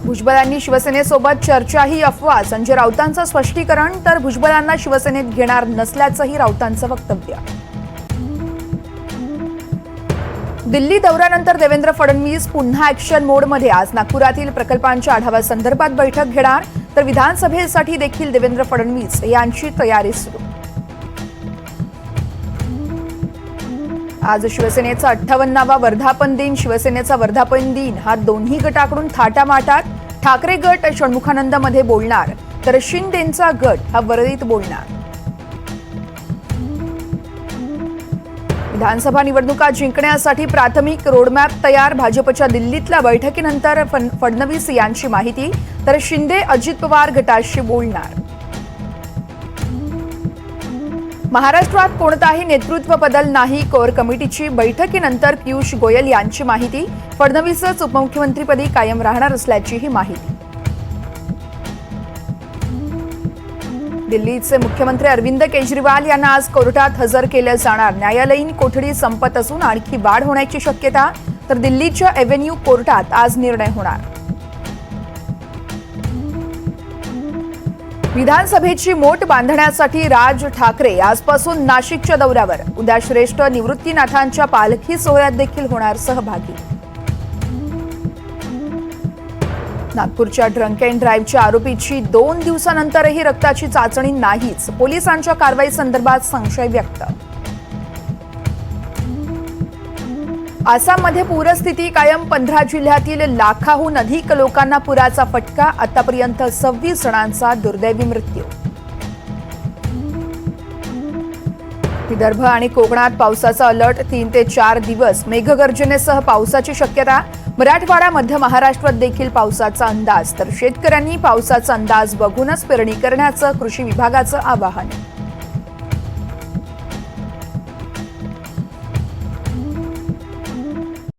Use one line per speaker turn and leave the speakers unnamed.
भुजबळांनी शिवसेनेसोबत चर्चा ही अफवा, संजय राऊतांचं स्पष्टीकरण. तर भुजबळांना शिवसेनेत घेणार नसल्याचंही राऊतांचं वक्तव्य. दिल्ली दौऱ्यानंतर देवेंद्र फडणवीस पुन्हा ऍक्शन मोडमध्ये. आज नागपुरातील प्रकल्पांच्या आढाव्यासंदर्भात बैठक घेणार. तर विधानसभेसाठी देखील देवेंद्र फडणवीस यांची तयारी सुरू. आज शिवसेनेचा 58वा वर्धापन दिन. शिवसेनेचा वर्धापन दिन हा दोन्ही गटाकडून थाटामाटात. ठाकरे गट षण्मुखानंदमध्ये बोलणार, तर शिंदेंचा गट हा वरळीत बोलणार. विधानसभा निवडणुका जिंकण्यासाठी प्राथमिक रोडमॅप तयार. भाजपच्या दिल्लीतल्या बैठकीनंतर फडणवीस यांची माहिती. तर शिंदे अजित पवार गटाशी बोलणार. महाराष्ट्रात कोणताही नेतृत्व बदल नाही. कोर कमिटीची बैठकीनंतर पियुष गोयल यांची माहिती. फडणवीसच उपमुख्यमंत्रीपदी कायम राहणार असल्याचीही माहिती. दिल्लीचे मुख्यमंत्री अरविंद केजरीवाल यांना आज कोर्टात हजर केलं जाणार. न्यायालयीन कोठडी संपत असून आणखी वाढ होण्याची शक्यता. तर दिल्लीच्या एव्हेन्यू कोर्टात आज निर्णय होणार. विधानसभेची मोट बांधण्यासाठी राज ठाकरे आजपासून नाशिकच्या दौऱ्यावर. उद्या श्रेष्ठ निवृत्तीनाथांच्या पालखी सोहळ्यात देखील होणार सहभागी. नागपूरच्या ड्रंक अँड ड्राईव्हच्या आरोपीची 2 दिवसानंतरही रक्ताची चाचणी नाहीच. पोलिसांच्या कारवाईसंदर्भात संशय व्यक्त. आसाममध्ये पूरस्थिती कायम. 15 जिल्ह्यातील लाखाहून अधिक लोकांना पुराचा फटका. आतापर्यंत 26 जणांचा दुर्दैवी मृत्यू. विदर्भ आणि कोकणात पावसाचा अलर्ट. 3 ते 4 दिवस मेघगर्जनेसह पावसाची शक्यता. मराठवाडा, मध्य महाराष्ट्रात देखील पावसाचा अंदाज. तर शेतकऱ्यांनी पावसाचा अंदाज बघूनच पेरणी करण्याचं कृषी विभागाचं आवाहन.